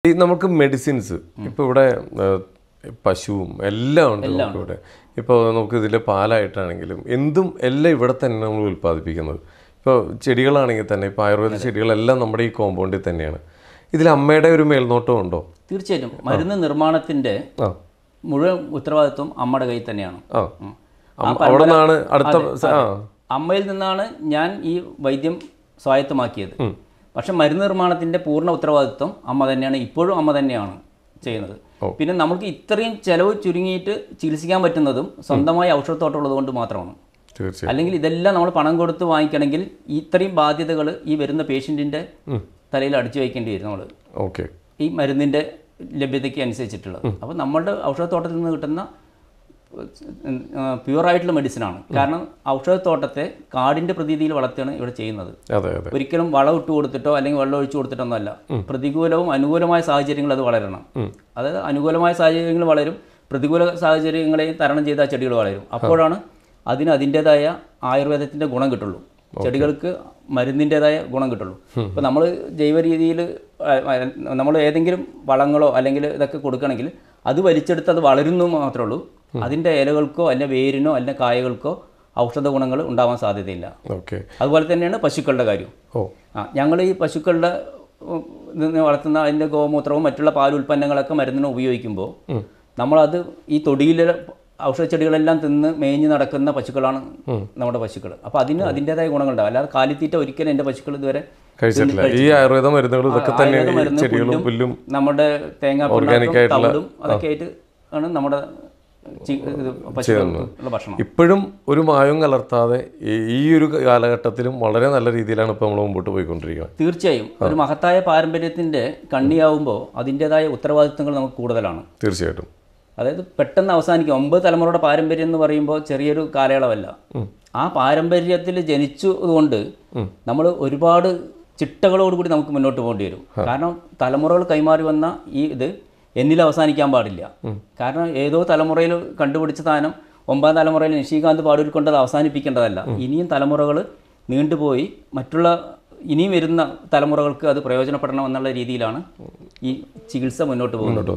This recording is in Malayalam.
നമുക്ക് മെഡിസിൻസ് ഇപ്പോൾ ഇവിടെ പശുവും എല്ലാം ഉണ്ട് നമുക്കിവിടെ. ഇപ്പോൾ നമുക്ക് ഇതിൽ പാലായിട്ടാണെങ്കിലും എന്തും എല്ലാം ഇവിടെ തന്നെ നമ്മൾ ഉൽപ്പാദിപ്പിക്കുന്നത്. ഇപ്പോൾ ചെടികളാണെങ്കിൽ തന്നെ ഇപ്പോൾ ആയുർവേദ ചെടികളെല്ലാം നമ്മുടെ ഈ കോമ്പൗണ്ടിൽ തന്നെയാണ്. ഇതിൽ അമ്മയുടെ ഒരു മേൽനോട്ടം ഉണ്ടോ? തീർച്ചയായിട്ടും. മരുന്ന് നിർമ്മാണത്തിൻ്റെ മുഴുവൻ ഉത്തരവാദിത്വം അമ്മയുടെ കയ്യിൽ തന്നെയാണ്. അവിടെ നിന്നാണ് അടുത്ത അമ്മയിൽ നിന്നാണ് ഞാൻ ഈ വൈദ്യം സ്വായത്തമാക്കിയത്. പക്ഷെ മരുന്ന് നിർമ്മാണത്തിൻ്റെ പൂർണ്ണ ഉത്തരവാദിത്വം അമ്മ തന്നെയാണ്. ഇപ്പോഴും അമ്മ തന്നെയാണ് ചെയ്യുന്നത്. പിന്നെ നമുക്ക് ഇത്രയും ചെലവ് ചുരുങ്ങിയിട്ട് ചികിത്സിക്കാൻ പറ്റുന്നതും സ്വന്തമായി ഔഷധത്തോട്ടമുള്ളത് കൊണ്ട് മാത്രമാണ്. അല്ലെങ്കിൽ ഇതെല്ലാം നമ്മൾ പണം കൊടുത്ത് വാങ്ങിക്കണമെങ്കിൽ ഇത്രയും ബാധ്യതകൾ ഈ വരുന്ന പേഷ്യൻറ്റിൻ്റെ തലയിൽ അടിച്ചു വയ്ക്കേണ്ടി വരും നമ്മൾ. ഈ മരുന്നിൻ്റെ ലഭ്യതയ്ക്ക് അനുസരിച്ചിട്ടുള്ളത്. അപ്പോൾ നമ്മളുടെ ഔഷധത്തോട്ടത്തിൽ നിന്ന് കിട്ടുന്ന പ്യുവറായിട്ടുള്ള മെഡിസിനാണ്. കാരണം ഔഷധത്തോട്ടത്തെ കാടിൻ്റെ പ്രതീതിയിൽ വളർത്തിയാണ് ഇവിടെ ചെയ്യുന്നത്. ഒരിക്കലും വളം ഇട്ട് കൊടുത്തിട്ടോ അല്ലെങ്കിൽ വെള്ളം ഒഴിച്ചു കൊടുത്തിട്ടൊന്നും അല്ല. പ്രതികൂലവും അനുകൂലമായ സാഹചര്യങ്ങൾ അത് വളരണം. അതായത് അനുകൂലമായ സാഹചര്യങ്ങൾ വളരും, പ്രതികൂല സാഹചര്യങ്ങളെയും തരണം ചെയ്ത ചെടികൾ വളരും. അപ്പോഴാണ് അതിന് അതിൻ്റേതായ ആയുർവേദത്തിൻ്റെ ഗുണം കിട്ടുള്ളൂ. ചെടികൾക്ക് മരുന്നിൻ്റെതായ ഗുണം കിട്ടുള്ളൂ. ഇപ്പോൾ നമ്മൾ ജൈവ രീതിയിൽ നമ്മൾ ഏതെങ്കിലും വളങ്ങളോ അല്ലെങ്കിൽ ഇതൊക്കെ കൊടുക്കണമെങ്കിൽ അത് വലിച്ചെടുത്ത് അത് വളരുന്നു മാത്രമേ ഉള്ളൂ. അതിൻ്റെ ഇലകൾക്കോ അല്ല വേരിനോ അല്ല കായകൾക്കോ ഔഷധ ഗുണങ്ങൾ ഉണ്ടാവാൻ സാധ്യതയില്ല. അതുപോലെ തന്നെയാണ് പശുക്കളുടെ കാര്യം. ഞങ്ങൾ ഈ പശുക്കളുടെ വളർത്തുന്ന അതിൻ്റെ ഗോമൂത്രവും മറ്റുള്ള പാൽ ഉൽപ്പന്നങ്ങളൊക്കെ മരുന്നിന് ഉപയോഗിക്കുമ്പോൾ നമ്മളത് ഈ തൊടിയിലെ ഔഷധ ചെടികളെല്ലാം തിന്ന് മേഞ്ഞ് നടക്കുന്ന പശുക്കളാണ് നമ്മുടെ പശുക്കൾ. അപ്പോൾ അതിന് അതിൻ്റെതായ ഗുണങ്ങളുണ്ടാവും. അല്ലാതെ കാലിത്തീറ്റ ഒരിക്കലും എൻ്റെ പശുക്കൾ ഇതുവരെ ഈ ആയുർവേദ മരുന്നുകൾ പുല്ലും നമ്മുടെ തേങ്ങാപ്പിണ്ണും അതൊക്കെ ആയിട്ട് ആണ് നമ്മുടെ ഭക്ഷണം. ഇപ്പോഴും ഒരു മായവും കലർത്താതെ ഈ ഒരു കാലഘട്ടത്തിലും വളരെ നല്ല രീതിയിലാണ് ഇപ്പോൾ നമ്മൾ മുമ്പോട്ട് പോയിക്കൊണ്ടിരിക്കുന്നത്. തീർച്ചയായും ഒരു മഹത്തായ പാരമ്പര്യത്തിൻ്റെ കണ്ണിയാവുമ്പോൾ അതിൻ്റെതായ ഉത്തരവാദിത്തങ്ങൾ നമുക്ക് കൂടുതലാണ്. തീർച്ചയായിട്ടും. അതായത് പെട്ടെന്ന് അവസാനിക്കും. 9 തലമുറയുടെ പാരമ്പര്യം എന്ന് പറയുമ്പോൾ ചെറിയൊരു കാലയളവല്ല. ആ പാരമ്പര്യത്തിൽ ജനിച്ചതുകൊണ്ട് നമ്മൾ ഒരുപാട് ചിട്ടകളോടുകൂടി നമുക്ക് മുന്നോട്ട് പോകേണ്ടി വരും. കാരണം തലമുറകൾ കൈമാറി വന്ന ഈ ഇത് എന്നിൽ അവസാനിക്കാൻ പാടില്ല. കാരണം ഏതോ തലമുറയിൽ കണ്ടുപിടിച്ച സാധനം 9ാം തലമുറയിൽ നിഷികാന്ത് പാടൂരിക്കൊണ്ടത് അവസാനിപ്പിക്കേണ്ടതല്ല. ഇനിയും തലമുറകൾ നീണ്ടുപോയി മറ്റുള്ള ഇനിയും വരുന്ന തലമുറകൾക്ക് അത് പ്രയോജനപ്പെടണം എന്നുള്ള രീതിയിലാണ് ഈ ചികിത്സ മുന്നോട്ട് പോകുന്നത്.